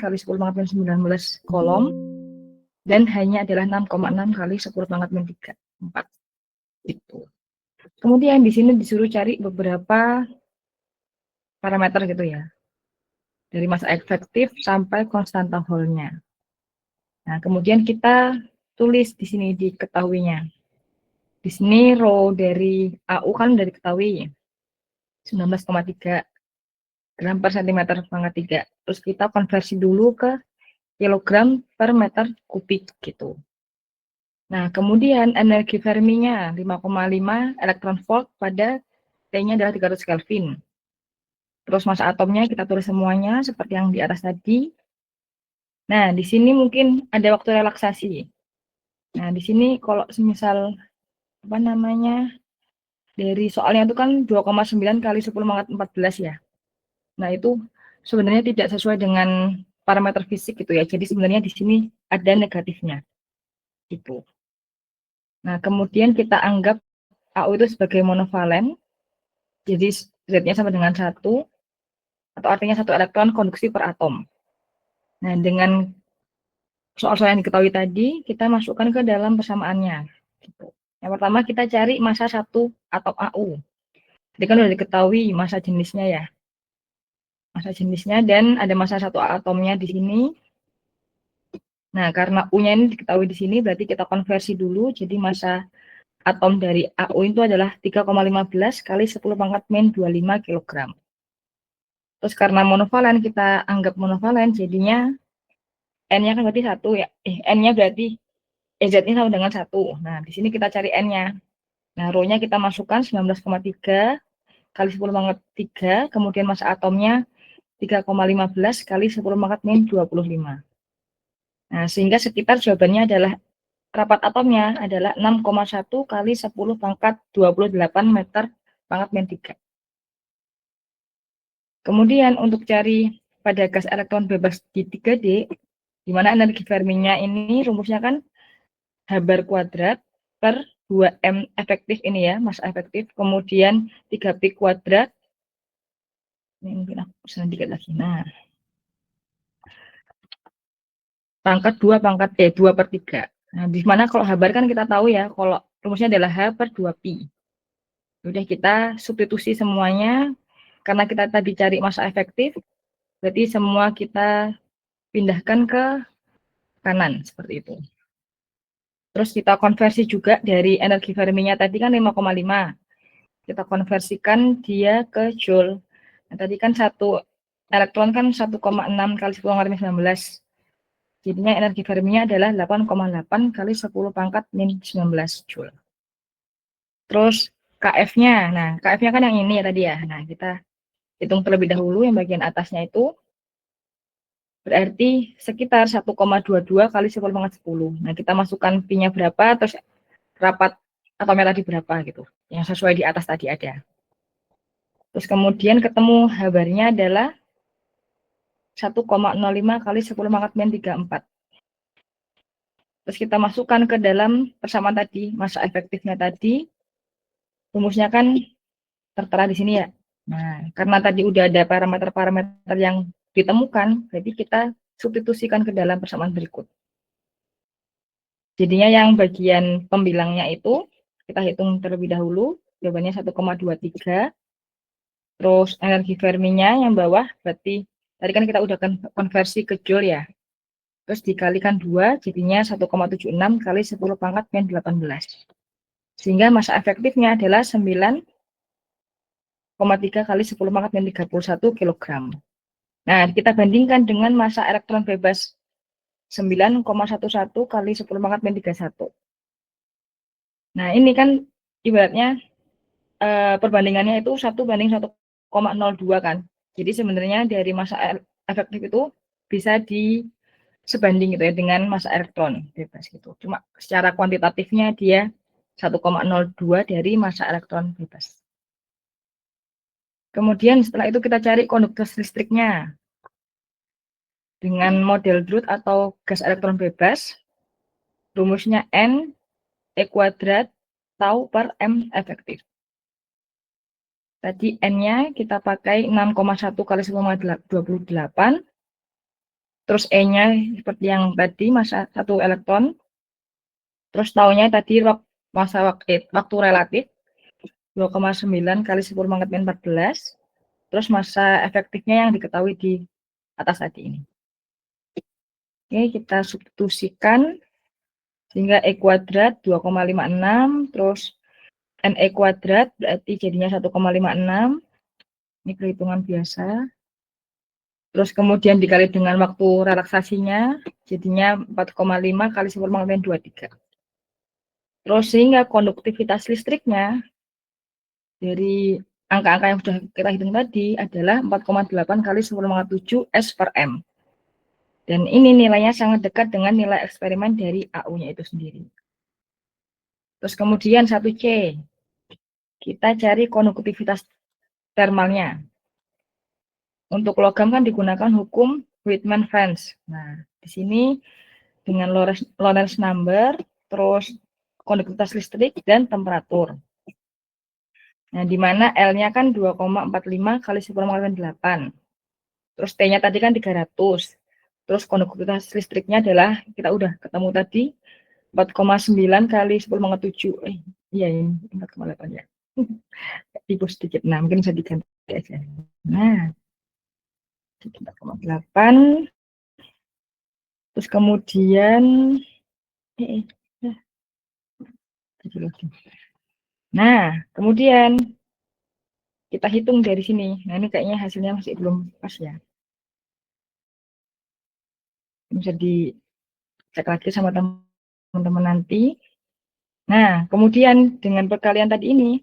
kali 10 pangkat min 19 kolom, dan hanya adalah 6,6 kali 10 pangkat min 3, 4. Gitu. Kemudian di sini disuruh cari beberapa parameter gitu ya. Dari masa efektif sampai konstanta Hall-nya. Nah, kemudian kita tulis di sini diketahuinya. Di sini row dari AU kan udah diketahui 19,3 gram per sentimeter pangkat 3. Terus kita konversi dulu ke kilogram per meter kubik gitu. Nah, kemudian energi Fermi-nya 5,5 elektron volt pada T-nya adalah 300 Kelvin. Terus massa atomnya kita tulis semuanya seperti yang di atas tadi. Nah, di sini mungkin ada waktu relaksasi. Nah, di sini kalau semisal apa namanya dari soalnya itu kan 2,9 kali 10 pangkat 14 ya. Nah, itu sebenarnya tidak sesuai dengan parameter fisik gitu ya. Jadi sebenarnya di sini ada negatifnya. Gitu. Nah, kemudian kita anggap AU itu sebagai monovalen. Jadi Z-nya sama dengan 1 atau artinya 1 elektron konduksi per atom. Nah, dengan soal-soal yang diketahui tadi, kita masukkan ke dalam persamaannya. Gitu. Yang pertama kita cari massa 1 atom AU. Jadi kan sudah diketahui massa jenisnya ya. Massa jenisnya dan ada massa 1 atomnya di sini. Nah, karena U-nya ini diketahui di sini, berarti kita konversi dulu. Jadi massa atom dari AU itu adalah 3,15 kali 10 pangkat min 25 kg. Terus karena monovalen, kita anggap monovalen, jadinya N-nya kan berarti 1 ya. N-nya berarti Z-nya sama dengan 1. Nah, di sini kita cari N-nya. Nah, rho-nya kita masukkan 19,3 kali 10 pangkat 3, kemudian massa atomnya 3,15 kali 10 pangkat min 25. Nah, sehingga sekitar jawabannya adalah rapat atomnya adalah 6,1 kali 10 pangkat 28 meter pangkat min 3. Kemudian untuk cari pada gas elektron bebas di 3D, di mana energi Fermi-nya ini rumusnya kan H bar kuadrat per 2M efektif ini ya, massa efektif, kemudian 3P kuadrat, ini mungkin aku sedikit lagi, nah, pangkat 2 pangkat 2 per 3. Nah, di mana kalau H bar kan kita tahu ya, kalau rumusnya adalah H per 2Pi. Udah kita substitusi semuanya, karena kita tadi cari massa efektif, berarti semua kita pindahkan ke kanan, seperti itu. Terus kita konversi juga dari energi Fermi-nya tadi kan 5,5. Kita konversikan dia ke joule. Nah, tadi kan 1 elektron kan 1,6 kali 10 pangkat min 19. Jadinya energi Fermi-nya adalah 8,8 kali 10 pangkat min 19 joule. Terus KF-nya, nah KF-nya kan yang ini ya tadi ya. Nah, kita hitung terlebih dahulu yang bagian atasnya itu berarti sekitar 1,22 kali 10 pangkat 10. Nah, kita masukkan Pi-nya berapa, terus rapat atomnya tadi berapa gitu. Yang sesuai di atas tadi ada. Terus kemudian ketemu H barnya adalah 1,05 kali 10 pangkat min 34. Terus kita masukkan ke dalam persamaan tadi, massa efektifnya tadi, rumusnya kan tertera di sini ya. Nah, karena tadi udah ada parameter-parameter yang ditemukan, jadi kita substitusikan ke dalam persamaan berikut. Jadinya yang bagian pembilangnya itu, kita hitung terlebih dahulu, jawabannya 1,23. Terus energi Fermi-nya yang bawah, berarti tadi kan kita udah konversi ke joule ya. Terus dikalikan 2, jadinya 1,76 kali 10 pangkat min 18. Sehingga massa efektifnya adalah 9,3 kali 10 pangkat min 31 kg. Nah, kita bandingkan dengan massa elektron bebas 9,11 kali 10 pangkat min 31. Nah, ini kan ibaratnya perbandingannya itu 1:1,02 kan. Jadi sebenarnya dari massa efektif itu bisa sebanding gitu ya dengan massa elektron bebas gitu. Cuma secara kuantitatifnya dia 1,02 dari massa elektron bebas. Kemudian setelah itu kita cari konduktivitas listriknya. Dengan model Drude atau gas elektron bebas, rumusnya N E kuadrat tau per M efektif. Tadi N-nya kita pakai 6,1 kali 10 pangkat 28. Terus E-nya seperti yang tadi, masa 1 elektron. Terus taunya tadi waktu relatif 2,9 kali 10 pangkat min 14. Terus masa efektifnya yang diketahui di atas tadi ini. Oke, kita substitusikan sehingga E kuadrat 2,56, terus NE kuadrat berarti jadinya 1,56. Ini perhitungan biasa. Terus kemudian dikali dengan waktu relaksasinya, jadinya 4,5 kali 10 pangkat min 23. Terus sehingga konduktivitas listriknya dari angka-angka yang sudah kita hitung tadi adalah 4,8 kali 10⁻⁷ S per M. Dan ini nilainya sangat dekat dengan nilai eksperimen dari AU-nya itu sendiri. Terus kemudian 1C, kita cari konduktivitas termalnya. Untuk logam kan digunakan hukum Weidmann-French. Nah, di sini dengan Lorentz number, terus konduktivitas listrik, dan temperatur. Nah, di mana L-nya kan 2,45 kali 10⁻⁸. Terus T-nya tadi kan 300. Terus konduktivitas listriknya adalah, kita udah ketemu tadi, 4,9 kali 10⁻⁷. Iya ini 4,8 ya. Ibu sedikit, nah mungkin bisa diganti aja. Nah, 4,8. Terus kemudian, nah, kemudian kita hitung dari sini. Nah, ini kayaknya hasilnya masih belum pas ya. Bisa dicek lagi sama teman-teman nanti. Nah, kemudian dengan perkalian tadi ini,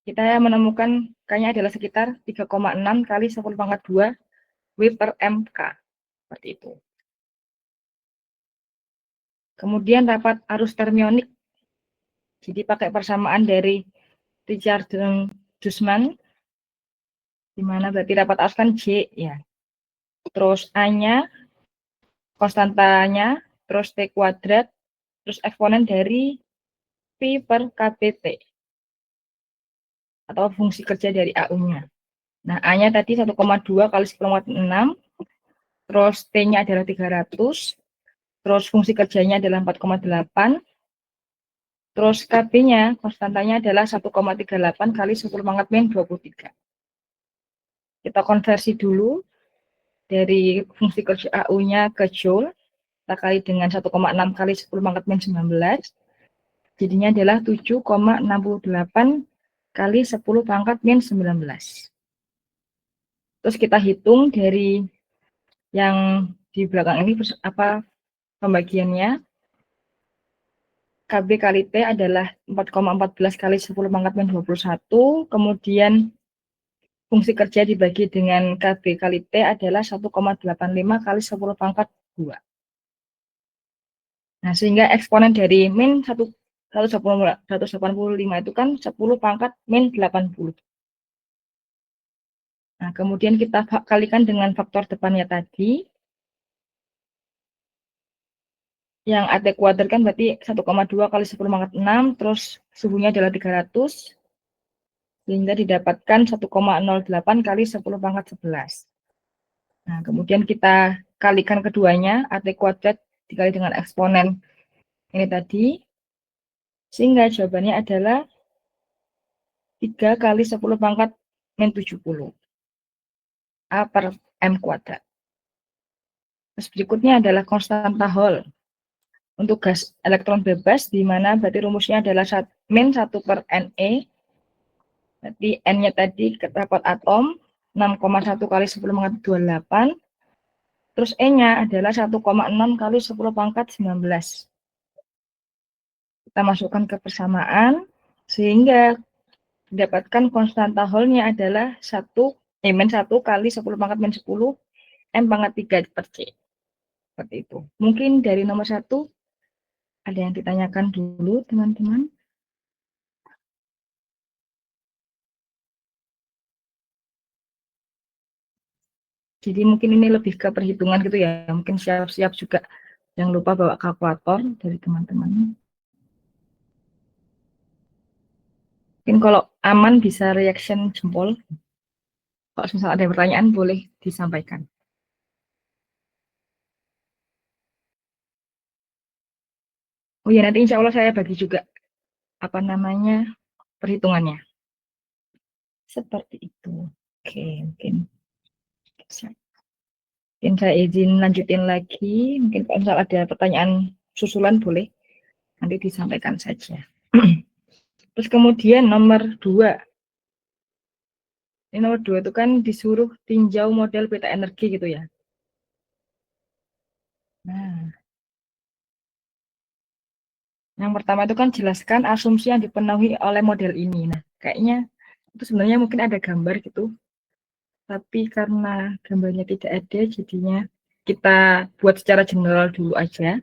kita menemukan kayaknya adalah sekitar 3,6 kali 10⁻². W per MK. Seperti itu. Kemudian rapat arus termionik. Jadi pakai persamaan dari Richard dan Dusman. Di mana berarti rapat arus kan J ya. Terus A-nya, konstantanya, terus T kuadrat, terus eksponen dari P per KPT. Atau fungsi kerja dari AU-nya. Nah, A-nya tadi 1,2 kali 10⁻⁶. Terus T-nya adalah 300. Terus fungsi kerjanya adalah 4,8. Terus KB-nya, konstantanya adalah 1,38 kali 10⁻⁻23. Kita konversi dulu dari fungsi kerja AU-nya ke Joule. Kita kali dengan 1,6 kali 10⁻⁻19. Jadinya adalah 7,68 kali 10⁻⁻19. Terus kita hitung dari yang di belakang ini apa pembagiannya. KB kali T adalah 4,14 kali 10⁻⁻21. Kemudian fungsi kerja dibagi dengan KB kali T adalah 1,85 kali 10⁻². Nah, sehingga eksponen dari min 185 itu kan 10⁻⁻80. Nah, kemudian kita kalikan dengan faktor depannya tadi. Yang AT kuadrat kan berarti 1,2 kali 10⁻⁶, terus suhunya adalah 300. Sehingga didapatkan 1,08 kali 10⁻11. Nah, kemudian kita kalikan keduanya, AT kuadrat dikali dengan eksponen ini tadi, sehingga jawabannya adalah 3 kali 10⁻⁻70. A per M kuadrat. Terus berikutnya adalah konstanta Hall. Untuk gas elektron bebas, di mana berarti rumusnya adalah min 1 per Ne. Berarti N-nya tadi rapat atom, 6,1 kali 10⁻28. Terus E-nya adalah 1,6 kali 10⁻19. Kita masukkan ke persamaan, sehingga didapatkan konstanta Hall-nya adalah min 1 kali 10⁻⁻10 M pangkat 3 per C. Seperti itu. Mungkin dari nomor 1 ada yang ditanyakan dulu, teman-teman. Jadi mungkin ini lebih ke perhitungan gitu ya. Mungkin siap-siap juga. Jangan lupa bawa kalkulator dari teman-teman. Mungkin kalau aman bisa reaction jempol. Kalau misalnya ada pertanyaan boleh disampaikan. Oh ya, nanti insya Allah saya bagi juga apa namanya perhitungannya. Seperti itu. Oke, mungkin saya izin lanjutin lagi. Mungkin kalau misal ada pertanyaan susulan boleh nanti disampaikan saja. Terus kemudian nomor 2. Ini nomor 2 itu kan disuruh tinjau model peta energi gitu ya. Nah, yang pertama itu kan jelaskan asumsi yang dipenuhi oleh model ini. Nah, kayaknya itu sebenarnya mungkin ada gambar gitu, tapi karena gambarnya tidak ada, jadinya kita buat secara general dulu aja.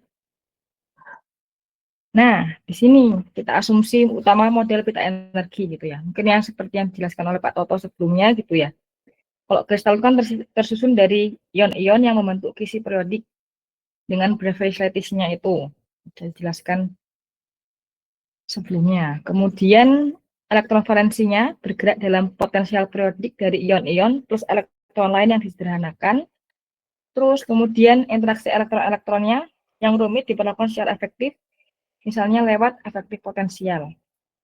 Nah, di sini kita asumsi utama model peta energi gitu ya. Mungkin yang seperti yang dijelaskan oleh Pak Toto sebelumnya gitu ya. Kalau kristal itu kan tersusun dari ion-ion yang membentuk kisi periodik dengan beverage lattice-nya itu. Sudah dijelaskan sebelumnya. Kemudian elektron valensinya bergerak dalam potensial periodik dari ion-ion plus elektron lain yang disederhanakan. Terus kemudian interaksi elektron-elektronnya yang rumit diperlakukan secara efektif, misalnya lewat efektif potensial.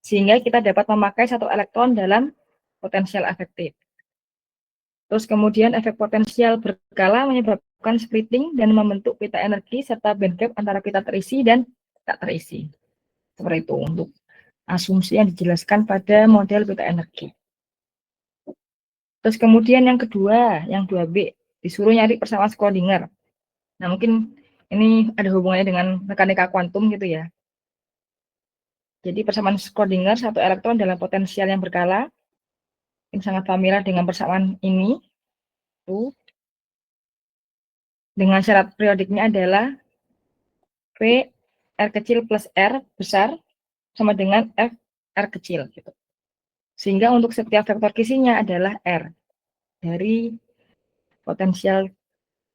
Sehingga kita dapat memakai satu elektron dalam potensial efektif. Terus kemudian efek potensial berkala menyebabkan splitting dan membentuk pita energi serta band gap antara pita terisi dan tak terisi. Seperti itu untuk asumsi yang dijelaskan pada model pita energi. Terus kemudian yang kedua, yang 2B, disuruh nyari persamaan Schrödinger. Nah, mungkin ini ada hubungannya dengan mekanika kuantum gitu ya. Jadi persamaan Schrödinger satu elektron dalam potensial yang berkala, yang sangat familiar dengan persamaan ini, tuh, dengan syarat periodiknya adalah V R kecil plus R besar sama dengan F R kecil gitu. Sehingga untuk setiap vektor kisinya adalah R dari potensial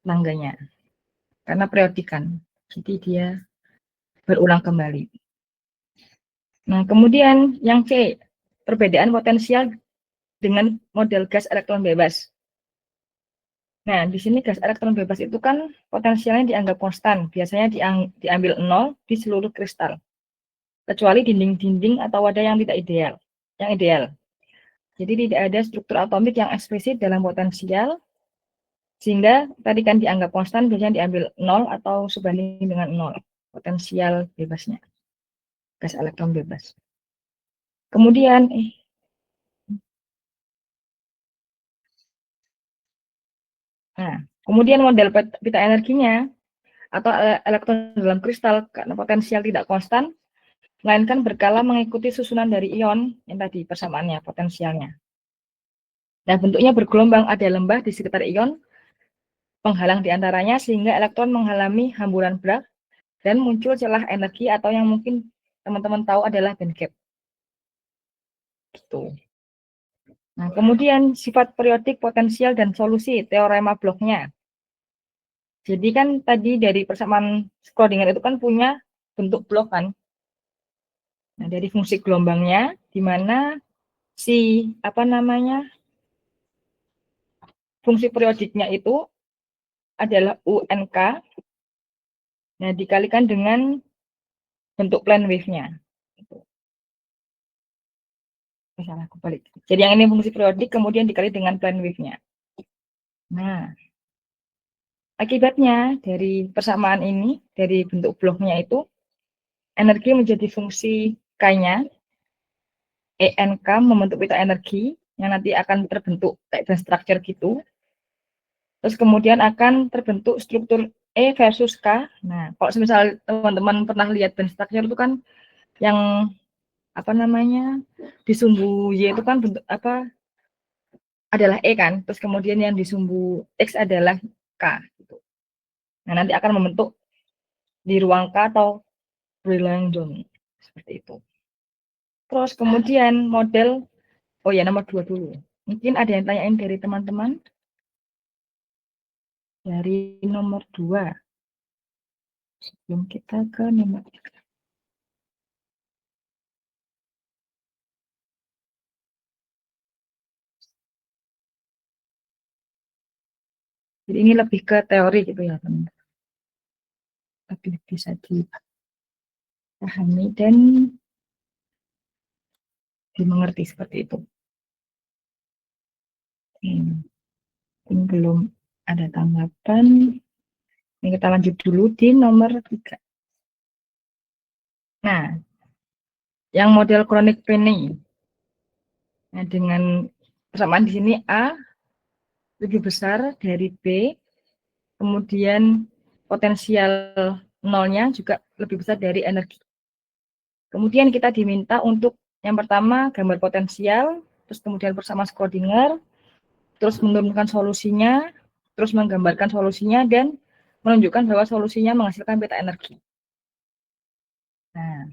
langganya. Karena periodik kan. Jadi dia berulang kembali. Nah, kemudian yang C, perbedaan potensial dengan model gas elektron bebas. Nah, di sini gas elektron bebas itu kan potensialnya dianggap konstan, biasanya diambil 0 di seluruh kristal. Kecuali dinding-dinding atau wadah yang tidak ideal. Yang ideal. Jadi tidak ada struktur atomik yang eksplisit dalam potensial, sehingga tadi kan dianggap konstan, biasanya diambil 0 atau sebanding dengan 0, potensial bebasnya, gas elektron bebas. Kemudian, kemudian model pita energinya, atau elektron dalam kristal, karena potensial tidak konstan, melainkan berkala mengikuti susunan dari ion, yang tadi persamaannya, potensialnya. Nah, bentuknya bergelombang, ada lembah di sekitar ion, penghalang di antaranya sehingga elektron mengalami hamburan Bragg dan muncul celah energi atau yang mungkin teman-teman tahu adalah band gap. Gitu. Nah, kemudian sifat periodik, potensial, dan solusi teorema bloknya. Jadi kan tadi dari persamaan Schrödinger itu kan punya bentuk blok kan. Nah, dari fungsi gelombangnya, di mana si apa namanya fungsi periodiknya itu adalah UNK. Nah, dikalikan dengan bentuk plane wave-nya. Salah kebalik. Jadi yang ini fungsi periodik kemudian dikali dengan plane wave-nya. Nah, akibatnya dari persamaan ini, dari bentuk bloknya itu, energi menjadi fungsi K-nya, ENK membentuk pita energi, yang nanti akan terbentuk kayak band structure gitu. Terus kemudian akan terbentuk struktur E versus K. Nah, kalau misal teman-teman pernah lihat band structure itu kan yang apa namanya di sumbu Y itu kan bentuk apa adalah E kan, terus kemudian yang di sumbu X adalah K. Gitu. Nah, nanti akan membentuk di ruang K atau Brillouin zone seperti itu. Terus kemudian model, oh ya nomor 2 dulu. Mungkin ada yang tanyain dari teman-teman dari nomor 2 sebelum kita ke nomor 3. Jadi ini lebih ke teori gitu ya teman-teman. Tapi bisa di pahami dan dimengerti seperti itu. Ini belum ada tanggapan. Ini kita lanjut dulu di nomor 3. Nah, yang model chronic pain ini, nah dengan persamaan di sini A lebih besar dari B, kemudian potensial nolnya juga lebih besar dari energi. Kemudian kita diminta untuk yang pertama gambar potensial, terus kemudian bersama Schrödinger, terus menurunkan solusinya, terus menggambarkan solusinya, dan menunjukkan bahwa solusinya menghasilkan beta energi. Nah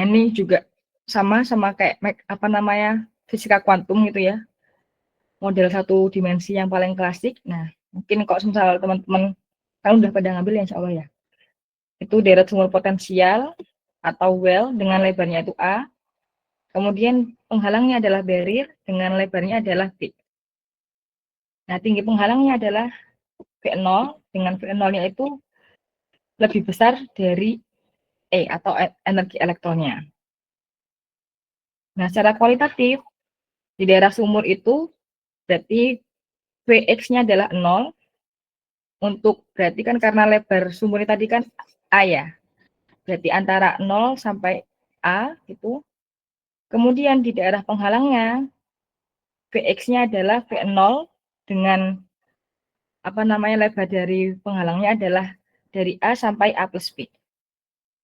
ini juga sama kayak fisika kuantum gitu ya, model satu dimensi yang paling klasik. Nah mungkin kalau misalnya teman-teman kan udah pada ngambil ya insya Allah ya, itu deret sumur potensial atau well dengan lebarnya itu A, kemudian penghalangnya adalah barrier dengan lebarnya adalah B. Nah tinggi penghalangnya adalah V0 dengan V0-nya itu lebih besar dari E atau energi elektronnya. Nah secara kualitatif di daerah sumur itu berarti Vx-nya adalah 0, untuk berarti kan karena lebar sumurnya tadi kan A ya, berarti antara 0 sampai A itu. Kemudian di daerah penghalangnya Vx-nya adalah V0 dengan lebar dari penghalangnya adalah dari A sampai A plus B.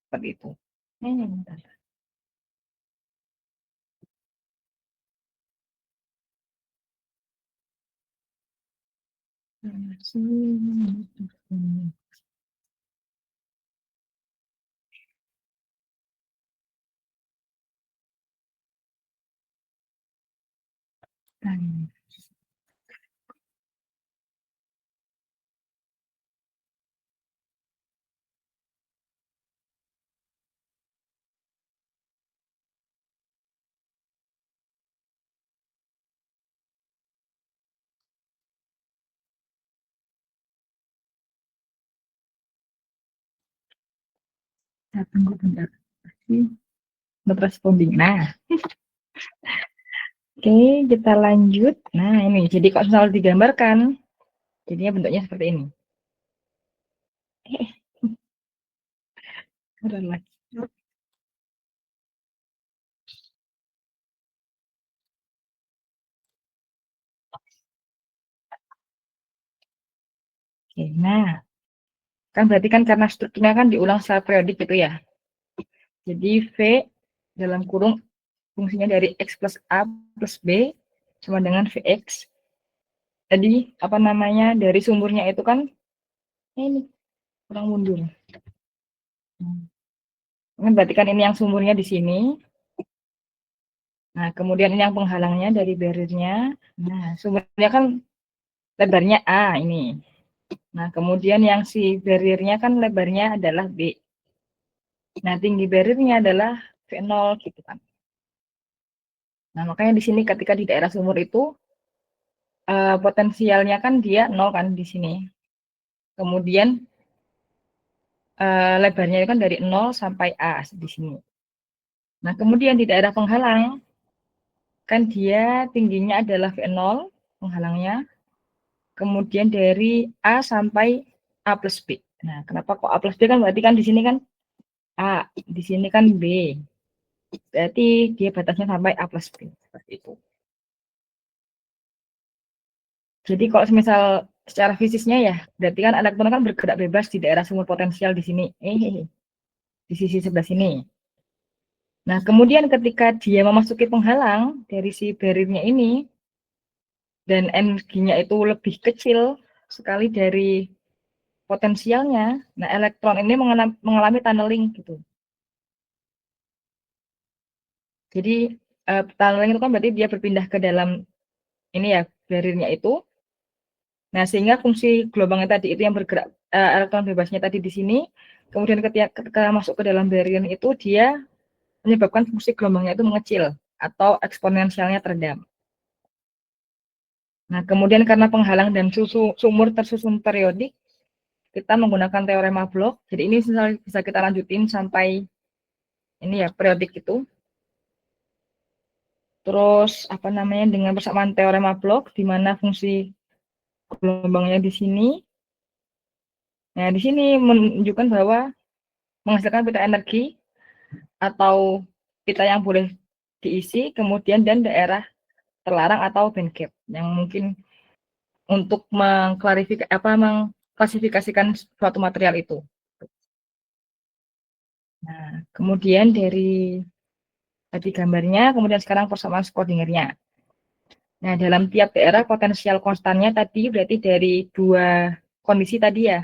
Seperti itu. Ini bentar. Tunggu bentar. Not responding. Nah, oke, kita lanjut. Nah, ini. Jadi kalau misalnya digambarkan, jadinya bentuknya seperti ini. Udah lagi. Oke, nah, kan berarti kan karena strukturnya kan diulang secara periodik gitu ya. Jadi V dalam kurung fungsinya dari X plus A plus B sama dengan Vx. Jadi dari sumbernya itu kan ini kurang mundur. Kan berarti kan ini yang sumbernya di sini. Nah, kemudian ini yang penghalangnya dari barriernya. Nah, sumbernya kan lebarnya A ini. Nah, kemudian yang si barriernya kan lebarnya adalah B. Nah, tinggi barriernya adalah V0 gitu kan. Nah, makanya di sini ketika di daerah sumur itu potensialnya kan dia 0 kan di sini. Kemudian lebarnya kan dari 0 sampai A di sini. Nah, kemudian di daerah penghalang kan dia tingginya adalah V0 penghalangnya. Kemudian dari A sampai A plus B. Nah, kenapa kok A plus B kan berarti kan di sini kan A, di sini kan B. Berarti dia batasnya sampai A plus B. Seperti itu. Jadi kalau misal secara fisiknya ya, berarti kan elektron kan bergerak bebas di daerah sumur potensial di sini. Di sisi sebelah sini. Nah, kemudian ketika dia memasuki penghalang dari si barriernya ini, dan energinya itu lebih kecil sekali dari potensialnya, nah elektron ini mengalami tunneling gitu. Jadi tunneling itu kan berarti dia berpindah ke dalam ini ya barriernya itu. Nah sehingga fungsi gelombangnya tadi itu yang bergerak elektron bebasnya tadi di sini, kemudian ketika masuk ke dalam barrier itu dia menyebabkan fungsi gelombangnya itu mengecil atau eksponensialnya teredam. Nah kemudian karena penghalang dan sumur tersusun periodik, kita menggunakan teorema Bloch. Jadi ini bisa kita lanjutin sampai ini ya, periodik itu. Terus apa namanya, dengan persamaan teorema Bloch, di mana fungsi gelombangnya di sini. Nah, di sini menunjukkan bahwa menghasilkan pita energi atau pita yang boleh diisi, kemudian dan daerah terlarang atau band gap yang mungkin untuk mengklasifikasikan suatu material itu. Nah, kemudian dari tadi gambarnya, kemudian sekarang persamaan Schrödingernya. Nah, dalam tiap daerah potensial konstannya tadi berarti dari dua kondisi tadi ya,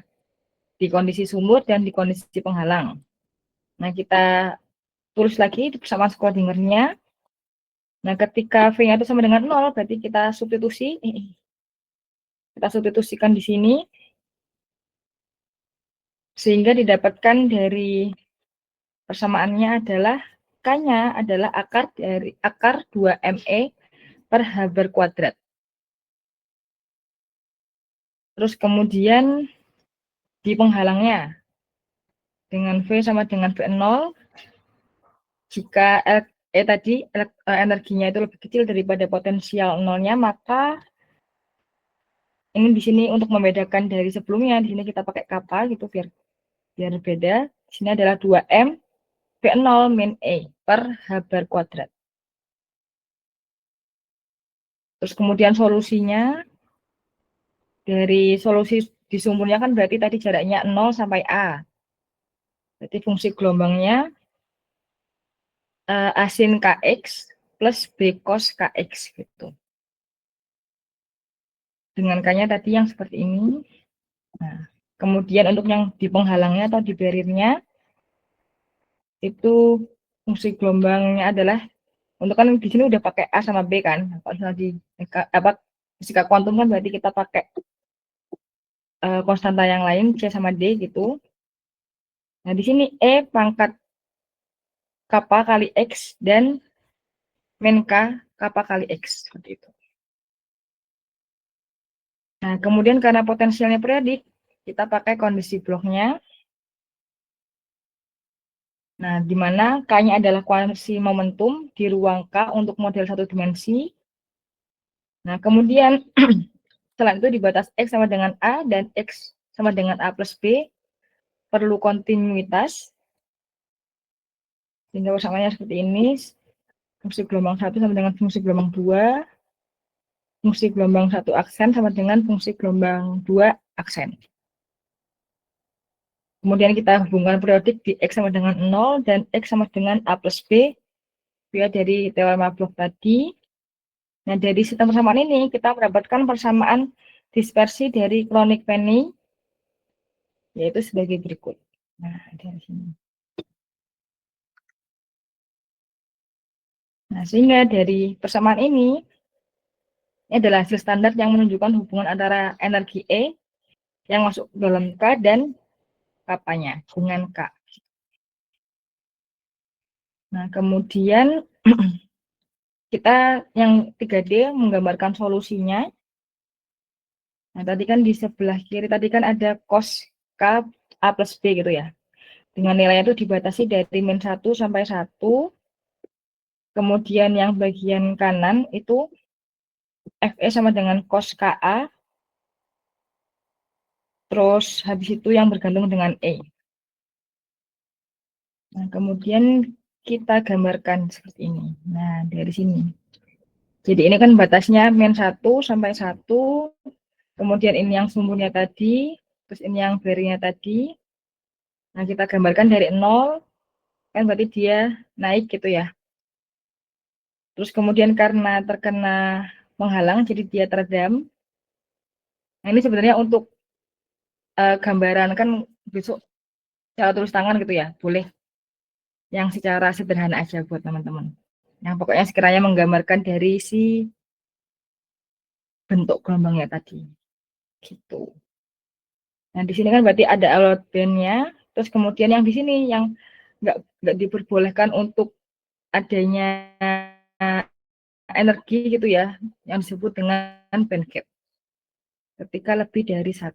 di kondisi sumur dan di kondisi penghalang. Nah, kita tulis lagi di persamaan Schrödingernya. Nah, ketika V-nya itu sama dengan 0, berarti kita substitusikan di sini, sehingga didapatkan dari persamaannya adalah K-nya adalah akar 2ME per Haber kuadrat. Terus kemudian di penghalangnya, dengan V sama dengan V0, jika energinya itu lebih kecil daripada potensial nolnya, maka ini di sini untuk membedakan dari sebelumnya, di sini kita pakai kappa gitu biar beda. Di sini adalah 2M V0 min E per Haber kuadrat. Terus kemudian solusinya, dari solusi di sumurnya kan berarti tadi jaraknya 0 sampai A. Berarti fungsi gelombangnya A sin Kx plus B cos Kx gitu. Dengan K-nya tadi yang seperti ini. Nah, kemudian untuk yang di penghalangnya atau di bariernya, itu fungsi gelombangnya adalah, untuk kan di sini udah pakai A sama B kan. Kalau misalnya di fisika kuantum kan berarti kita pakai konstanta yang lain, C sama D gitu. Nah, di sini E pangkat kappa kali X dan min K kappa kali X seperti itu. Nah, kemudian karena potensialnya periodik, kita pakai kondisi Blochnya. Nah, di mana K-nya adalah kuantitas momentum di ruang K untuk model satu dimensi. Nah, kemudian setelah itu di batas X sama dengan A dan X sama dengan A plus B, perlu kontinuitas. Sehingga persamaannya seperti ini. Fungsi gelombang 1 sama dengan fungsi gelombang 2. Fungsi gelombang 1 aksen sama dengan fungsi gelombang 2 aksen. Kemudian kita hubungkan periodik di X sama dengan 0 dan X sama dengan A plus B, via dari teorema Bloch tadi. Nah, dari sistem persamaan ini kita mendapatkan persamaan dispersi dari Kronig-Penney, yaitu sebagai berikut. Nah, dari sini. Nah, sehingga dari persamaan ini adalah hasil standar yang menunjukkan hubungan antara energi E yang masuk dalam K dan kapanya dengan K. Nah, kemudian kita yang 3D menggambarkan solusinya. Nah, tadi kan di sebelah kiri tadi kan ada cos K A plus B gitu ya. Dengan nilainya itu dibatasi dari min 1 sampai 1. Kemudian yang bagian kanan itu FE sama dengan cos KA. Terus habis itu yang bergantung dengan E. Nah, kemudian kita gambarkan seperti ini. Nah, dari sini. Jadi ini kan batasnya min 1 sampai 1. Kemudian ini yang sumbernya tadi. Terus ini yang bariernya tadi. Nah, kita gambarkan dari 0. Kan berarti dia naik gitu ya. Terus kemudian karena terkena penghalang, jadi dia teredam. Nah, ini sebenarnya untuk gambaran kan besok cara tulis tangan gitu ya, boleh yang secara sederhana aja buat teman-teman. Yang pokoknya sekiranya menggambarkan dari si bentuk gelombangnya tadi, gitu. Nah, di sini kan berarti ada allowed band-nya, terus kemudian yang di sini yang nggak diperbolehkan untuk adanya energi gitu ya, yang disebut dengan band gap ketika lebih dari 1.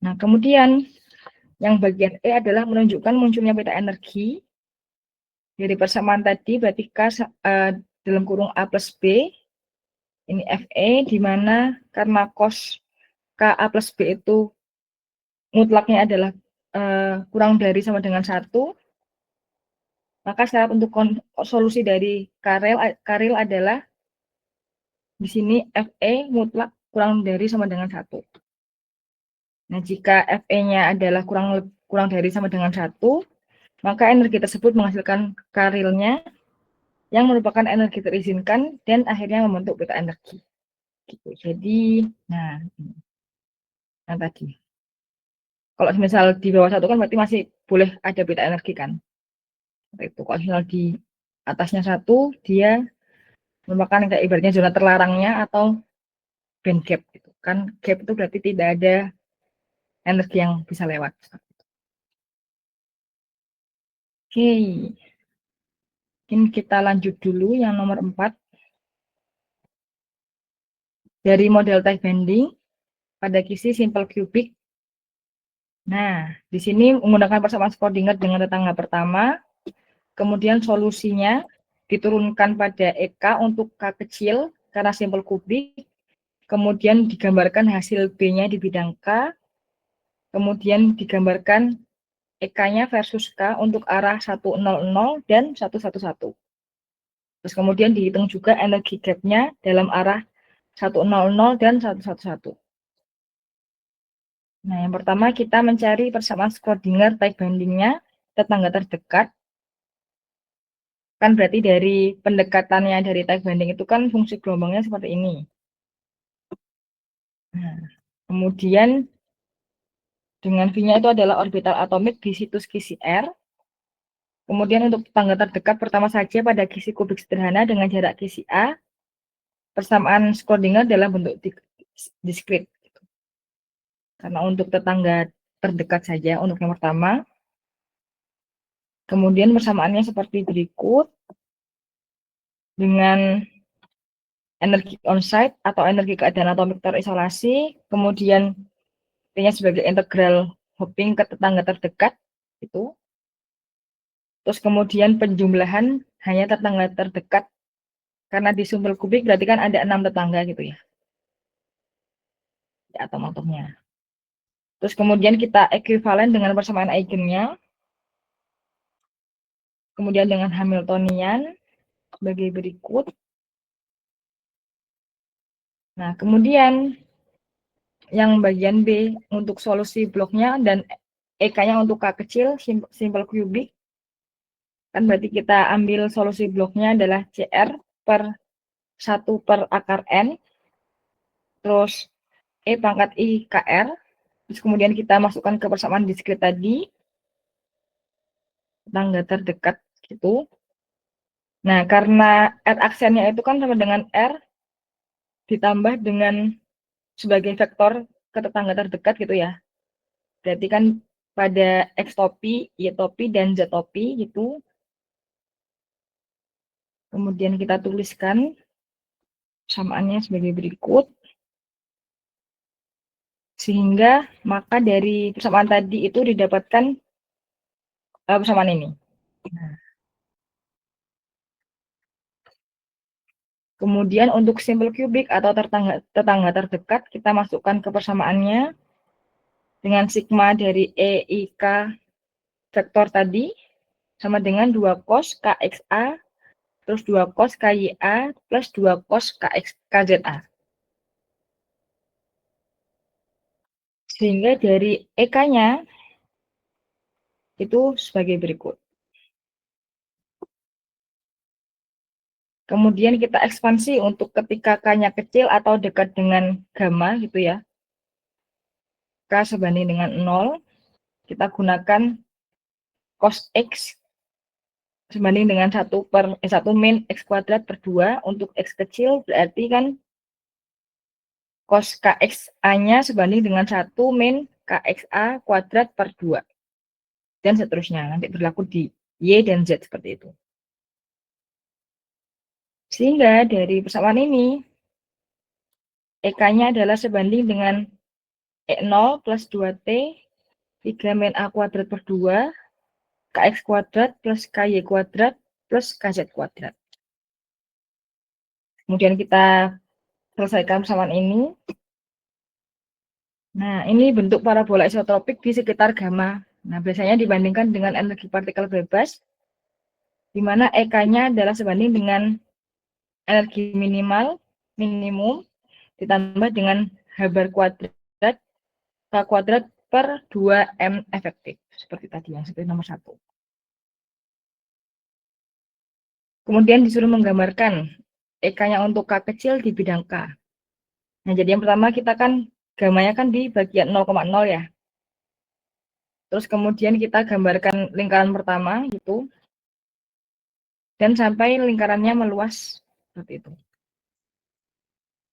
Nah, kemudian yang bagian E adalah menunjukkan munculnya peta energi dari persamaan tadi, berarti K dalam kurung A plus B, ini FE, di mana karena cos KA plus B itu mutlaknya adalah kurang dari sama dengan 1, maka syarat untuk solusi dari Karel adalah di sini FE mutlak kurang dari sama dengan 1. Nah, jika FE-nya adalah kurang dari sama dengan 1, maka energi tersebut menghasilkan karilnya yang merupakan energi terizinkan dan akhirnya membentuk peta energi. Gitu. Jadi, nah tadi. Kalau misal di bawah 1 kan berarti masih boleh ada peta energi kan. Itu kalau misal di atasnya 1, dia merupakan kayak ibaratnya zona terlarangnya atau band gap gitu. Kan gap itu berarti tidak ada energi yang bisa lewat. Oke. Mungkin kita lanjut dulu yang nomor 4. Dari model tie bending pada kisi simple cubic. Nah, di sini menggunakan persamaan Schrödinger dengan tetangga pertama, kemudian solusinya diturunkan pada EK untuk K kecil karena simple kubik, kemudian digambarkan hasil B-nya di bidang K, kemudian digambarkan EK-nya versus K untuk arah 100 dan 111. Terus kemudian dihitung juga energi gap-nya dalam arah 100 dan 111. Nah, yang pertama kita mencari persamaan Schrödinger tie bending-nya tetangga terdekat. Kan berarti dari pendekatannya dari tie bending itu kan fungsi gelombangnya seperti ini. Nah, kemudian dengan V-nya itu adalah orbital atomik di situs kisi R. Kemudian untuk tetangga terdekat pertama saja pada kisi kubik sederhana dengan jarak kisi A, persamaan Schrödinger dalam bentuk diskrit. Karena untuk tetangga terdekat saja untuk yang pertama. Kemudian persamaannya seperti berikut. Dengan energi on-site atau energi keadaan atomik terisolasi, kemudian P-nya sebagai integral hopping ke tetangga terdekat, itu. Terus kemudian penjumlahan hanya tetangga terdekat, karena di simpel kubik berarti kan ada 6 tetangga gitu ya, di atom-atomnya. Terus kemudian kita ekuivalen dengan persamaan eigennya, kemudian dengan Hamiltonian sebagai berikut. Nah, kemudian yang bagian B untuk solusi bloknya dan EK-nya untuk K kecil, simple kubik. Kan berarti kita ambil solusi bloknya adalah CR per 1 per akar N, terus E pangkat I KR, terus kemudian kita masukkan ke persamaan diskrit tadi, tetangga terdekat gitu. Nah, karena R aksennya itu kan sama dengan R ditambah dengan sebagai vektor ke tetangga terdekat gitu ya. Berarti kan pada X topi, Y topi, dan Z topi gitu. Kemudian kita tuliskan samaannya sebagai berikut. Sehingga maka dari persamaan tadi itu didapatkan persamaan ini. Nah, kemudian untuk simple kubik atau tetangga terdekat, kita masukkan ke persamaannya dengan sigma dari EIK vektor tadi sama dengan 2 cos KXA terus 2 cos KYA plus 2 cos KZA. Sehingga dari EK-nya itu sebagai berikut. Kemudian kita ekspansi untuk ketika K-nya kecil atau dekat dengan gamma gitu ya. K sebanding dengan 0, kita gunakan cos X sebanding dengan 1 min X kuadrat per 2. Untuk X kecil berarti kan cos KXA-nya sebanding dengan 1 min KXA kuadrat per 2. Dan seterusnya, nanti berlaku di Y dan Z seperti itu. Sehingga dari persamaan ini, EK-nya adalah sebanding dengan E0 plus 2T 3 min A kuadrat per 2 KX kuadrat plus KY kuadrat plus KZ kuadrat. Kemudian kita selesaikan persamaan ini. Nah, ini bentuk parabola isotropik di sekitar gamma. Nah, biasanya dibandingkan dengan energi partikel bebas, di mana EK-nya adalah sebanding dengan energi minimum, ditambah dengan H bar kuadrat, K kuadrat per 2M efektif. Seperti tadi, yang seperti nomor 1. Kemudian disuruh menggambarkan EK-nya untuk K kecil di bidang K. Nah, jadi yang pertama kita kan gamanya kan di bagian 0,0 ya. Terus kemudian kita gambarkan lingkaran pertama gitu. Dan sampai lingkarannya meluas seperti itu.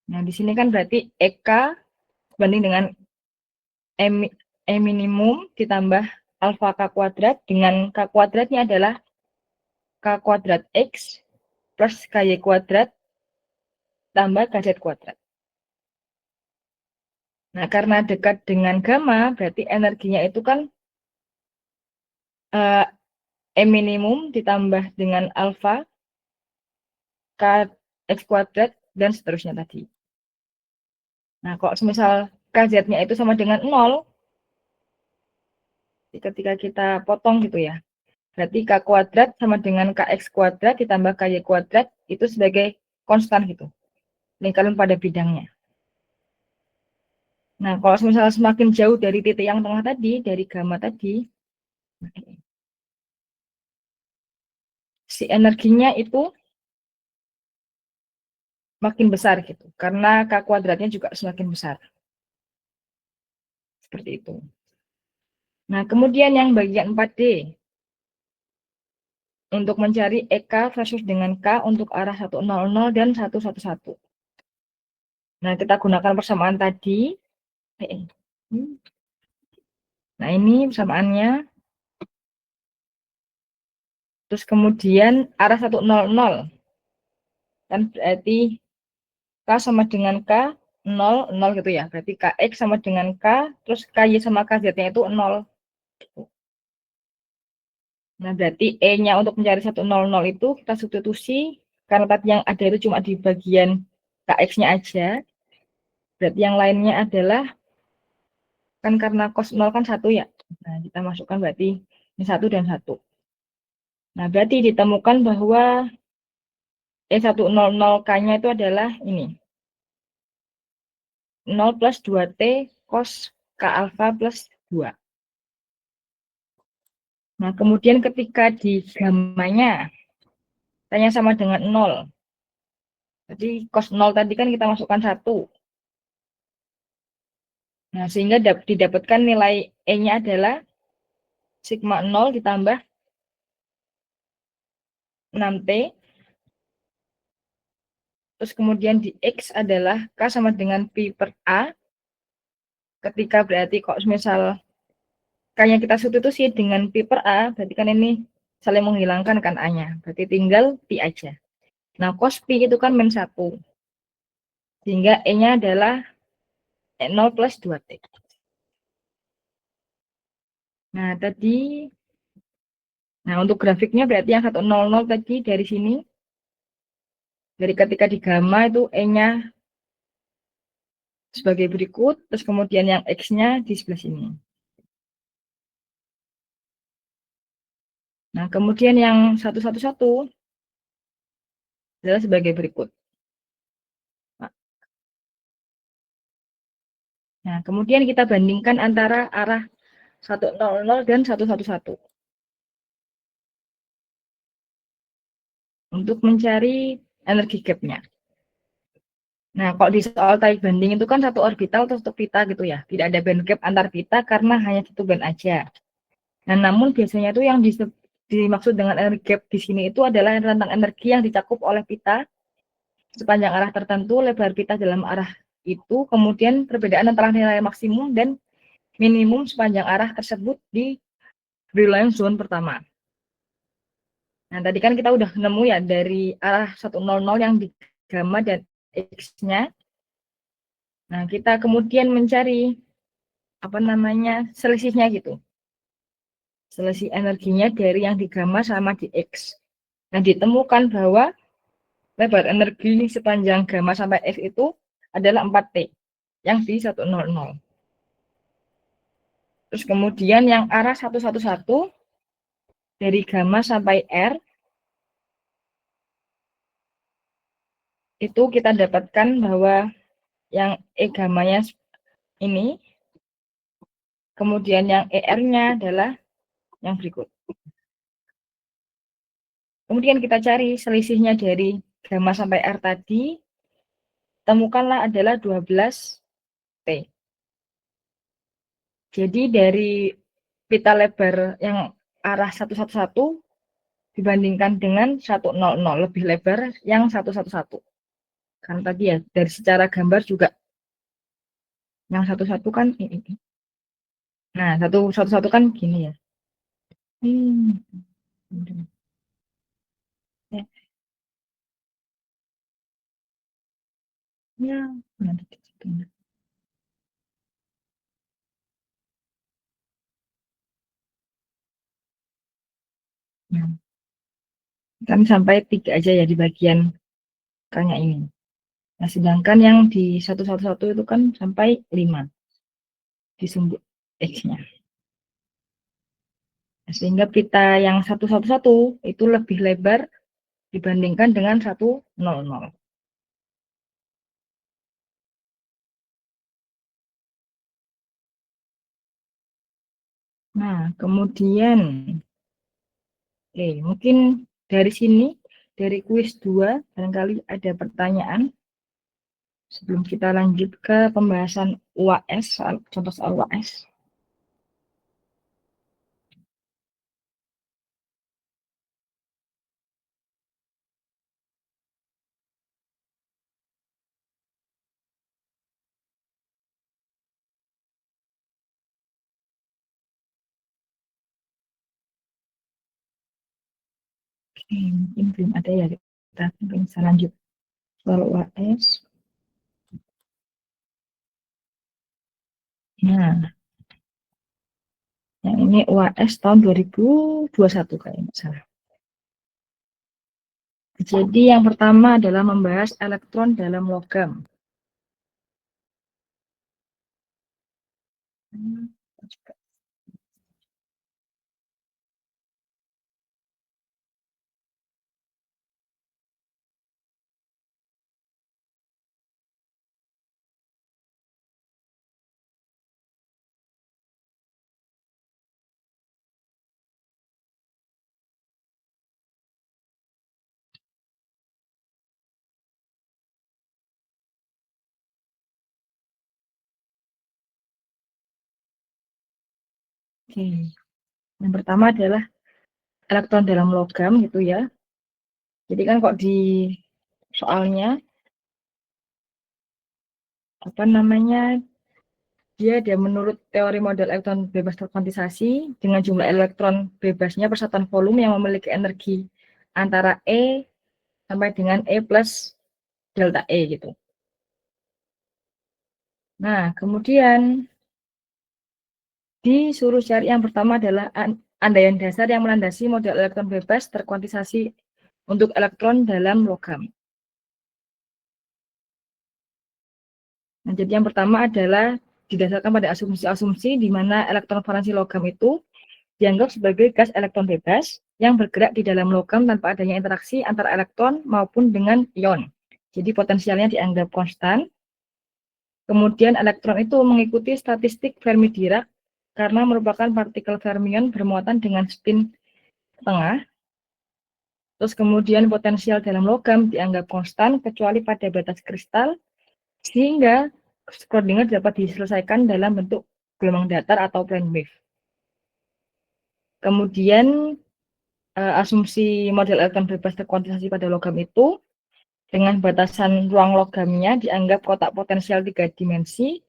Nah, di sini kan berarti EK banding dengan E minimum ditambah alfa K kuadrat dengan K kuadratnya adalah K kuadrat X plus KY kuadrat tambah KZ kuadrat. Nah, karena dekat dengan gamma, berarti energinya itu kan E minimum ditambah dengan alfa KX kuadrat dan seterusnya tadi. Nah, kalau misal KZ-nya itu sama dengan 0, ketika kita potong gitu ya, berarti K kuadrat sama dengan KX kuadrat ditambah KY kuadrat itu sebagai konstan gitu, lingkaran pada bidangnya. Nah, kalau misalnya semakin jauh dari titik yang tengah tadi, dari gamma tadi, si energinya itu makin besar gitu, karena K kuadratnya juga semakin besar. Seperti itu. Nah, kemudian yang bagian 4D, untuk mencari EK versus dengan K untuk arah 100 dan 111. Nah, kita gunakan persamaan tadi. Nah, ini persamaannya. Terus kemudian arah 100. Kan berarti K sama dengan K, 0, 0 gitu ya. Berarti KX sama dengan K, terus KY sama KZ-nya itu 0. Nah, berarti E-nya untuk mencari 100 itu kita substitusi. Karena tadi yang ada itu cuma di bagian KX-nya aja. Berarti yang lainnya adalah, kan karena cos 0 kan 1 ya. Nah, kita masukkan berarti ini 1 dan 1. Nah, berarti ditemukan bahwa E100K-nya itu adalah ini. 0 plus 2T cos K alfa plus 2. Nah, kemudian ketika di gammanya, tanya sama dengan 0. Jadi cos 0 tadi kan kita masukkan 1. Nah, sehingga didapatkan nilai E-nya adalah sigma 0 ditambah 6T. Terus kemudian di X adalah K sama dengan Pi per A. Ketika berarti kok misal K-nya kita substitusi dengan Pi per A, berarti kan ini saling menghilangkan kan A-nya. Berarti tinggal Pi aja. Nah, cos Pi itu kan min 1. Sehingga E-nya adalah 0 plus 2T. Nah, tadi, untuk grafiknya berarti yang 100 tadi dari sini, dari ketika di gamma itu E-nya sebagai berikut, terus kemudian yang X-nya di sebelah sini. Nah, kemudian yang 111 adalah sebagai berikut. Nah, kemudian kita bandingkan antara arah 100 dan 111 untuk mencari energi gap-nya. Nah, kalau di soal tarik banding itu kan satu orbital atau satu pita gitu ya. Tidak ada band gap antar pita karena hanya satu band aja. Nah, namun biasanya itu yang dimaksud dengan energi gap di sini itu adalah rentang energi yang dicakup oleh pita sepanjang arah tertentu, lebar pita dalam arah itu, kemudian perbedaan antara nilai maksimum dan minimum sepanjang arah tersebut di Brilliant Zone pertama. Nah, tadi kan kita udah nemu ya dari arah 100 yang di gamma dan X-nya. Nah, kita kemudian mencari apa namanya, selisihnya gitu. Selisih energinya dari yang di gamma sama di X. Nah, ditemukan bahwa lebar energi sepanjang gamma sampai X itu adalah 4T yang di 100. Terus kemudian yang arah 111 dari gamma sampai R itu kita dapatkan bahwa yang E gamanya ini, kemudian yang ER-nya adalah yang berikut. Kemudian kita cari selisihnya dari gamma sampai R tadi, temukanlah adalah 12T. Jadi dari pita lebar yang arah 111 dibandingkan dengan 100, lebih lebar yang 111. Kan tadi ya, dari secara gambar juga yang 11 kan ini. Nah, 111 kan gini ya. Ya, ya, nanti di situ. Nah, kami sampai 3 aja ya di bagian tanya ini. Nah, sedangkan yang di 111 itu kan sampai 5 di sumbu X-nya. Nah, sehingga pita yang 111 itu lebih lebar dibandingkan dengan 100. Nah, kemudian mungkin dari sini, dari kuis 2, barangkali ada pertanyaan sebelum kita lanjut ke pembahasan UAS, contoh soal UAS. Mungkin belum ada ya, kita mungkin bisa lanjut soal UAS. Nah, yang ini UAS tahun 2021 kayaknya salah. Jadi yang pertama adalah membahas elektron dalam logam. Oke. Yang pertama adalah elektron dalam logam gitu ya. Jadi kan kok di soalnya apa namanya, dia menurut teori model elektron bebas terkuantisasi dengan jumlah elektron bebasnya persatuan volume yang memiliki energi antara E sampai dengan E plus delta E gitu. Nah, kemudian disuruh cari yang pertama adalah andaian dasar yang melandasi model elektron bebas terkuantisasi untuk elektron dalam logam. Nah, jadi yang pertama adalah didasarkan pada asumsi-asumsi di mana elektron valensi logam itu dianggap sebagai gas elektron bebas yang bergerak di dalam logam tanpa adanya interaksi antara elektron maupun dengan ion. Jadi potensialnya dianggap konstan. Kemudian elektron itu mengikuti statistik Fermi-Dirac karena merupakan partikel fermion bermuatan dengan spin tengah. Terus kemudian potensial dalam logam dianggap konstan kecuali pada batas kristal, sehingga Schrödinger dapat diselesaikan dalam bentuk gelombang datar atau plane wave. Kemudian asumsi model elektron bebas terkuantisasi pada logam itu dengan batasan ruang logamnya dianggap kotak potensial 3 dimensi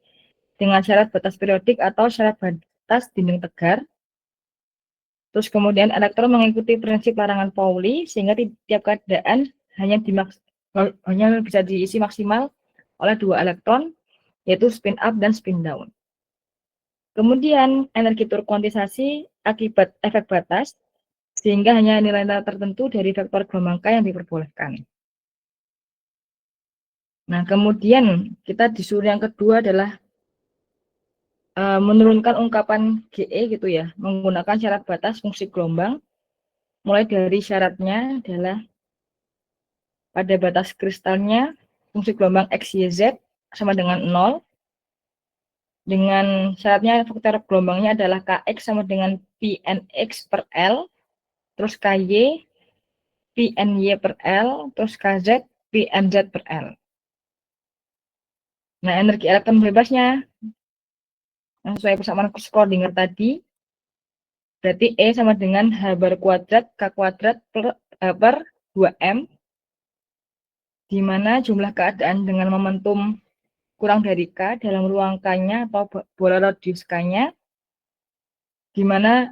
dengan syarat batas periodik atau syarat batas dinding tegar. Terus kemudian elektron mengikuti prinsip larangan Pauli sehingga tiap keadaan hanya bisa diisi maksimal oleh 2 elektron, yaitu spin up dan spin down. Kemudian energi terkuantisasi akibat efek batas, sehingga hanya nilai-nilai tertentu dari vektor gelombang K yang diperbolehkan. Nah, kemudian kita disuruh yang kedua adalah menurunkan ungkapan GE gitu ya, menggunakan syarat batas fungsi gelombang. Mulai dari syaratnya adalah pada batas kristalnya fungsi gelombang X, Y, Z sama dengan 0. Dengan syaratnya vektor gelombangnya adalah Kx sama dengan Pnx per L, terus Ky Pny per L, terus Kz Pnz per L. Nah, energi elektron bebasnya sesuai persamaan Schrödinger tadi, berarti E sama dengan H bar kuadrat K kuadrat per 2M, di mana jumlah keadaan dengan momentum kurang dari K dalam ruang K-nya atau bola radius K-nya, di mana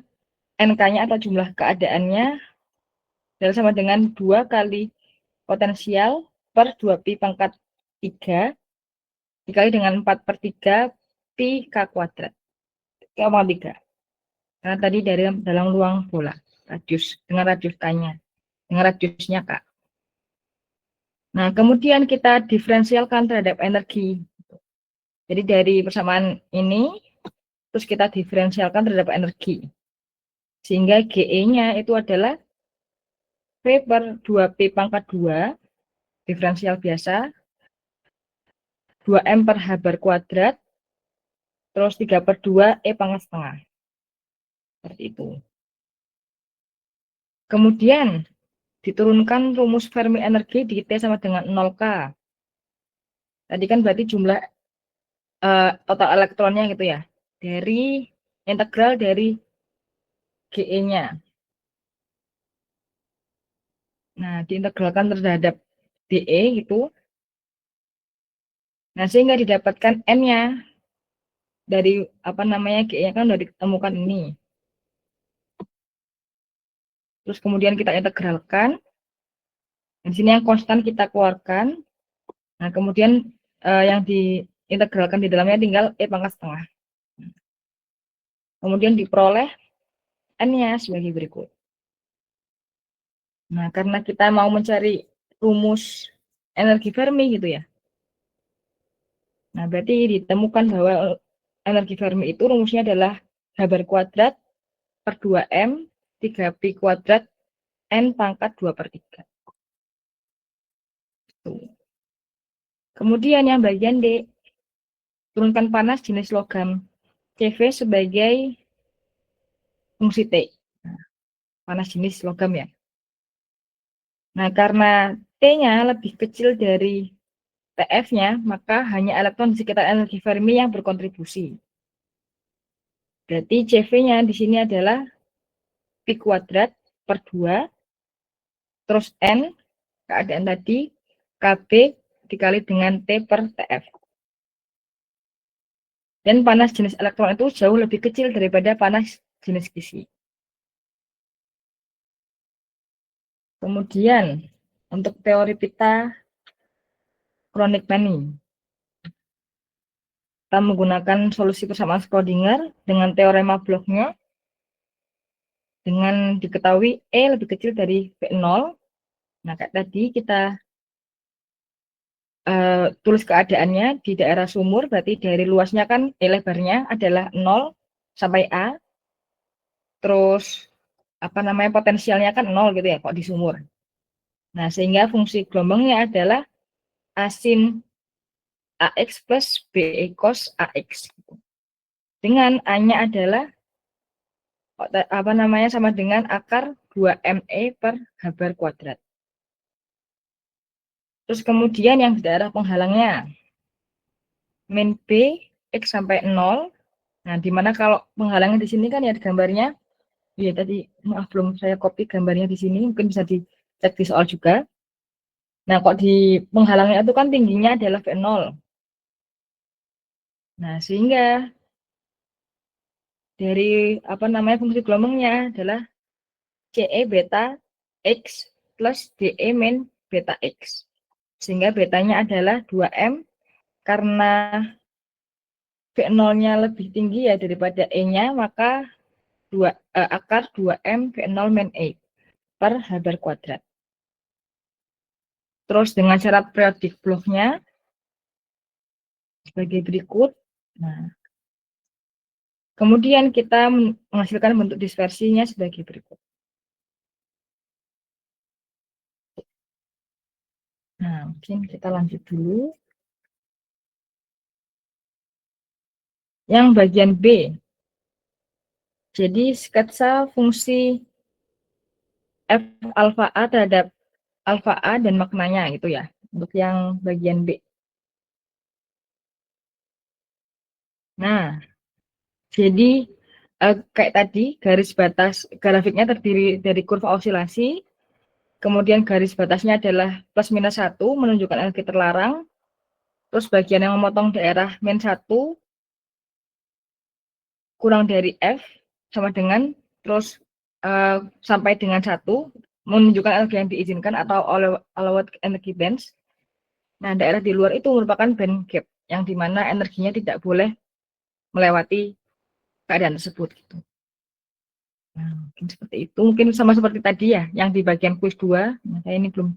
NK-nya atau jumlah keadaannya adalah sama dengan 2 kali potensial per 2pi pangkat 3 dikali dengan 4/3 pi K kuadrat. K pangkat 3. Karena tadi dari dalam ruang bola, radius, dengan radius K-nya, dengan radiusnya K. Nah, kemudian kita diferensialkan terhadap energi. Jadi dari persamaan ini, terus kita diferensialkan terhadap energi. Sehingga GE-nya itu adalah V per 2P pangkat 2, diferensial biasa, 2M per H bar kuadrat, terus 3/2 E pangkat setengah. Seperti itu. Kemudian diturunkan rumus Fermi energi di T sama dengan 0K. Tadi kan berarti jumlah total elektronnya gitu ya. Dari integral dari GE-nya. Nah, diintegralkan terhadap DE gitu. Nah, sehingga didapatkan N-nya dari GE-nya kan sudah ditemukan ini. Terus kemudian kita integralkan. Di sini yang konstan kita keluarkan. Nah, kemudian yang diintegralkan di dalamnya tinggal E pangkat setengah. Kemudian diperoleh N-nya sebagai berikut. Nah, karena kita mau mencari rumus energi Fermi gitu ya. Nah, berarti ditemukan bahwa energi Fermi itu rumusnya adalah H bar kuadrat per 2M 3pi kuadrat N pangkat 2/3. Kemudian yang bagian D, turunkan panas jenis logam Cv sebagai fungsi T. Nah, panas jenis logam ya. Nah, karena T-nya lebih kecil dari TF-nya, maka hanya elektron di sekitar energi Fermi yang berkontribusi. Berarti CV-nya di sini adalah pi kuadrat per 2, terus N, keadaan tadi, KB dikali dengan T per TF. Dan panas jenis elektron itu jauh lebih kecil daripada panas jenis kisi. Kemudian, untuk teori pita Kronig-Penney, kita menggunakan solusi persamaan Schrödinger dengan teorema bloknya, dengan diketahui E lebih kecil dari V0. Nah, kayak tadi kita tulis keadaannya di daerah sumur, berarti dari luasnya kan lebarnya adalah 0 sampai A, terus potensialnya kan 0 gitu ya kok di sumur. Nah, sehingga fungsi gelombangnya adalah A sin AX plus BE cos AX. Dengan A-nya adalah sama dengan akar 2ME per H bar kuadrat. Terus kemudian yang di daerah penghalangnya, min B X sampai 0. Nah, dimana kalau penghalangnya di sini kan ya di gambarnya, ya tadi maaf belum saya copy gambarnya di sini, mungkin bisa dicek di soal juga. Nah, kok di penghalangnya itu kan tingginya adalah V0. Nah, sehingga dari fungsi gelombangnya adalah CE beta X plus DE min beta X. Sehingga betanya adalah 2M karena V0-nya lebih tinggi ya daripada E-nya, maka akar 2M V0 min E per H bar kuadrat. Terus dengan syarat periodik bloknya sebagai berikut. Nah, kemudian kita menghasilkan bentuk dispersinya sebagai berikut. Nah, mungkin kita lanjut dulu. Yang bagian B. Jadi sketsa fungsi F alfa A terhadap alfa A dan maknanya gitu ya. Untuk yang bagian B. Nah, jadi kayak tadi garis batas grafiknya terdiri dari kurva osilasi, kemudian garis batasnya adalah plus minus 1 menunjukkan energi terlarang, terus bagian yang memotong daerah min 1 kurang dari F sama dengan terus sampai dengan 1 menunjukkan energi yang diizinkan atau allowed energy bands. Nah, daerah di luar itu merupakan band gap yang dimana energinya tidak boleh melewati keadaan tersebut gitu. Nah, mungkin seperti itu. Mungkin sama seperti tadi ya, yang di bagian kuis 2. Nah, saya ini belum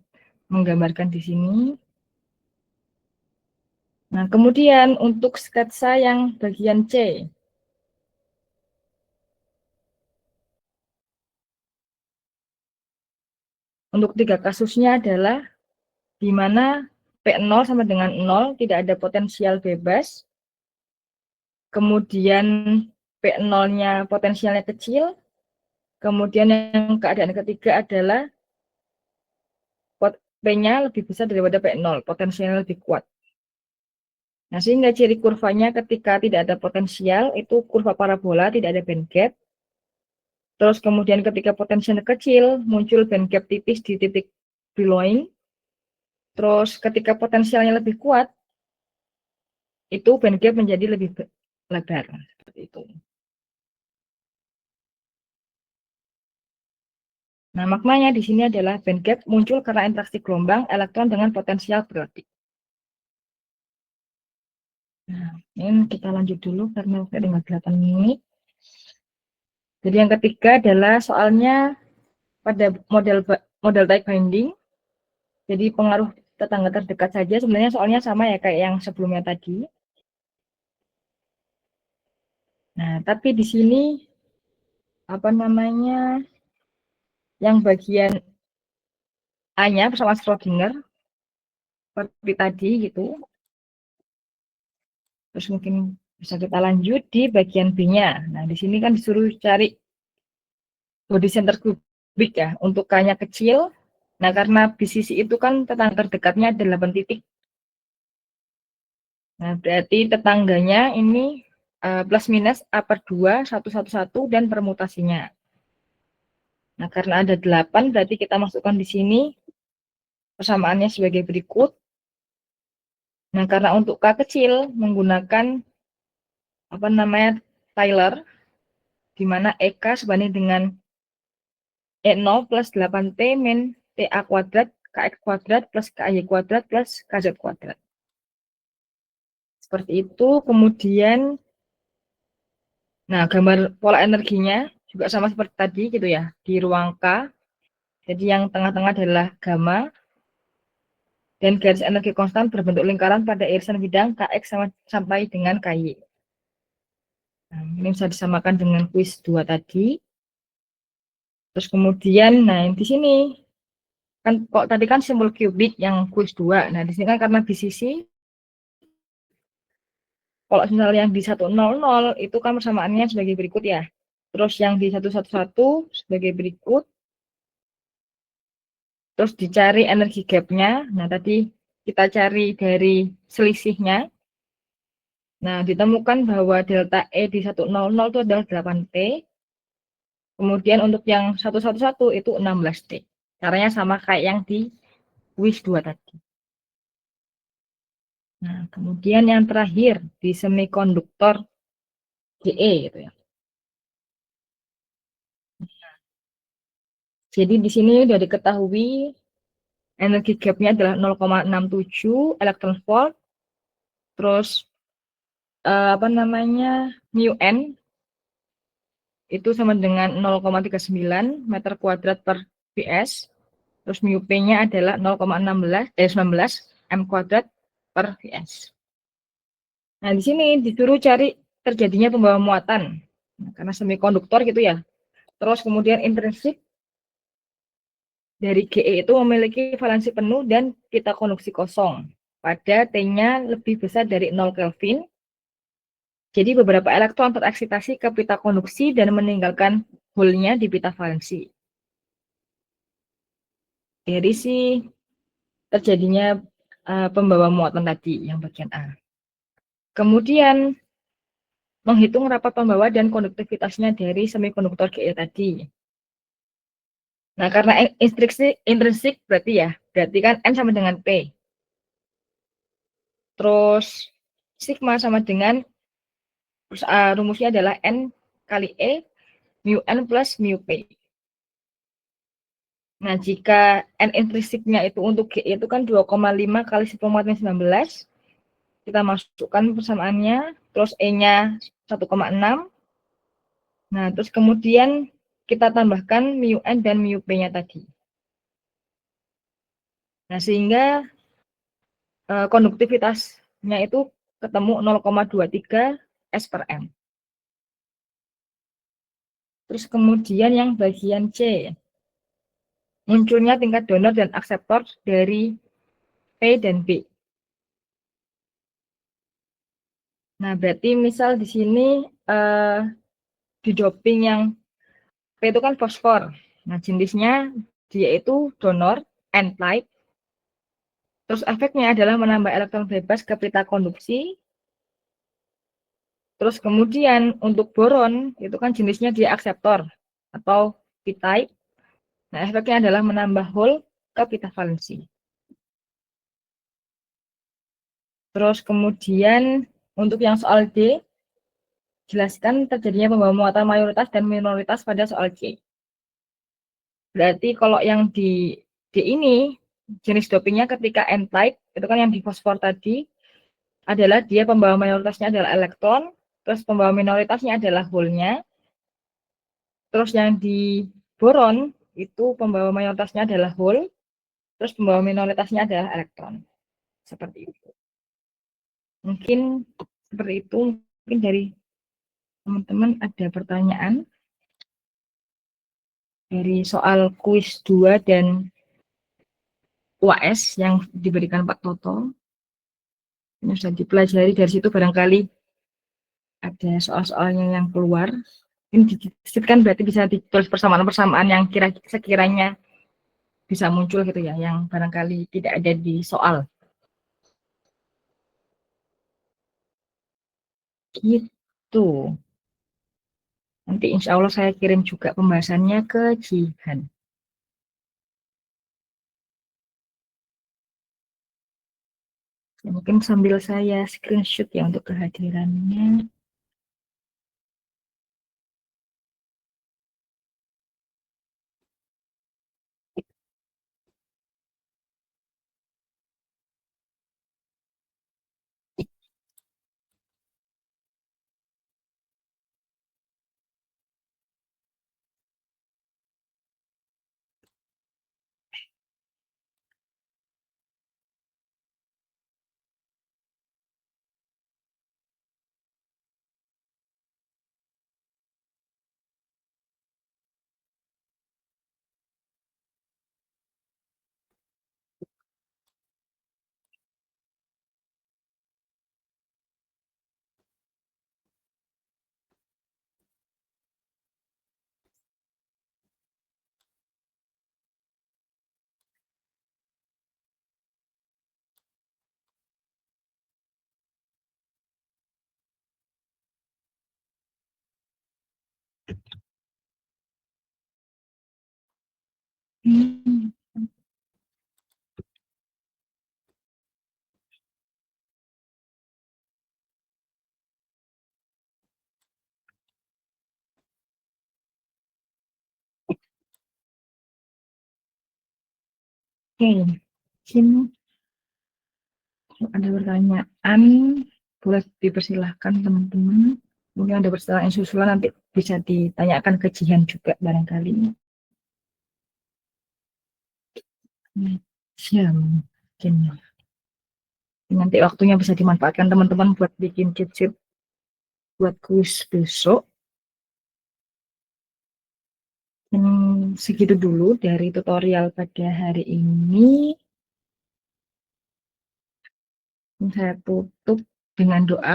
menggambarkan di sini. Nah, kemudian untuk sketsa yang bagian C. Untuk 3 kasusnya adalah di mana P0 sama dengan 0, tidak ada potensial bebas. Kemudian P0-nya potensialnya kecil. Kemudian yang keadaan ketiga adalah P-nya lebih besar daripada P0, potensialnya lebih kuat. Nah, sehingga ciri kurvanya ketika tidak ada potensial, itu kurva parabola, tidak ada band gap. Terus kemudian ketika potensialnya kecil, muncul band gap tipis di titik billowing. Terus ketika potensialnya lebih kuat, itu band gap menjadi lebih lebar. Seperti itu. Nah, maknanya di sini adalah band gap muncul karena interaksi gelombang elektron dengan potensial periodik. Nah, ini kita lanjut dulu karena sudah tinggal 8 menit. Jadi yang ketiga adalah soalnya pada model tight binding. Jadi pengaruh tetangga terdekat saja sebenarnya soalnya sama ya kayak yang sebelumnya tadi. Nah, tapi di sini apa namanya yang bagian A-nya bersama Schrödinger seperti tadi gitu. Terus mungkin bisa kita lanjut di bagian B-nya. Nah, di sini kan disuruh cari body center kubik ya untuk K-nya kecil. Nah, karena BCC itu kan tetangga terdekatnya ada 8 titik. Nah, berarti tetangganya ini plus minus A per 2, 111, dan permutasinya. Nah, karena ada 8, berarti kita masukkan di sini persamaannya sebagai berikut. Nah, karena untuk K kecil menggunakan apa namanya Taylor, di mana EK sebanding dengan E0 plus 8T min TA kuadrat KX kuadrat plus KY kuadrat plus KZ kuadrat. Seperti itu. Kemudian, nah gambar pola energinya juga sama seperti tadi gitu ya, di ruang K. Jadi yang tengah-tengah adalah gamma. Dan garis energi konstan berbentuk lingkaran pada irisan bidang KX sampai dengan KY. Nah, ini bisa disamakan dengan kuis 2 tadi. Terus kemudian, nah di sini kan kok tadi kan simbol kubik yang kuis 2. Nah, di sini kan karena BCC, kalau misalnya yang di 100 itu kan persamaannya sebagai berikut ya. Terus yang di 111 sebagai berikut. Terus dicari energi gapnya. Nah, tadi kita cari dari selisihnya. Nah, ditemukan bahwa delta E di 100 itu adalah 8T. Kemudian untuk yang 111 itu 16T. Caranya sama kayak yang di kuis 2 tadi. Nah, kemudian yang terakhir di semikonduktor GE gitu ya. Jadi di sini sudah diketahui energi gapnya adalah 0,67 elektron volt. Terus apa namanya, mu n itu sama dengan 0,39 meter kuadrat per Vs. Terus mu P-nya adalah 19 m kuadrat per Vs. Nah, di sini disuruh cari terjadinya pembawa muatan. Nah, karena semikonduktor gitu ya. Terus kemudian intrinsik dari Ge itu memiliki valensi penuh dan pita konduksi kosong. Pada T-nya lebih besar dari 0 Kelvin. Jadi beberapa elektron tereksitasi ke pita konduksi dan meninggalkan hole-nya di pita valensi. Dari si terjadinya pembawa muatan tadi yang bagian A. Kemudian menghitung rapat pembawa dan konduktivitasnya dari semikonduktor Ge tadi. Nah, karena intrinsik berarti ya, berarti kan N sama dengan P. Terus sigma sama dengan rumusnya adalah N kali E mu N plus mu P. Nah, jika N intrinsiknya itu untuk G itu kan 2,5 kali 10⁻⁹, kita masukkan persamaannya, terus E-nya 1,6. Nah, terus kemudian kita tambahkan mu N dan mu P-nya tadi. Nah, sehingga konduktivitasnya itu ketemu 0,23 S per M. Terus kemudian yang bagian C, munculnya tingkat donor dan akseptor dari P dan B. Nah, berarti misal di sini di doping yang P itu kan fosfor. Nah, jenisnya dia itu donor, N-type. Terus efeknya adalah menambah elektron bebas ke pita konduksi. Terus kemudian untuk boron, itu kan jenisnya dia akseptor atau P-type. Nah, efeknya adalah menambah hole ke pita valensi. Terus kemudian untuk yang soal D, jelaskan terjadinya pembawa muatan mayoritas dan minoritas pada soal C. Berarti kalau yang di D ini, jenis dopingnya ketika N-type, itu kan yang di fosfor tadi, adalah dia pembawa mayoritasnya adalah elektron, terus pembawa minoritasnya adalah hole-nya, terus yang di boron, itu pembawa mayoritasnya adalah hole, terus pembawa minoritasnya adalah elektron. Seperti itu. Mungkin seperti itu, mungkin dari teman-teman ada pertanyaan dari soal kuis 2 dan UAS yang diberikan Pak Toto. Ini sudah dipelajari, dari situ barangkali ada soal-soalnya yang keluar. Ini disisipkan berarti bisa ditulis persamaan-persamaan yang sekiranya bisa muncul gitu ya, yang barangkali tidak ada di soal. Gitu. Nanti insya Allah saya kirim juga pembahasannya ke Jihan. Ya, mungkin sambil saya screenshot ya untuk kehadirannya. Hmm. Oke, sini ada pertanyaan boleh dipersilahkan teman-teman. Mungkin ada pertanyaan susulan nanti bisa ditanyakan ke Jihan juga barangkali. Jam mungkin. Nanti waktunya bisa dimanfaatkan teman-teman buat bikin cheat sheet buat kuis besok. Segitu dulu dari tutorial pada hari ini. Saya tutup dengan doa.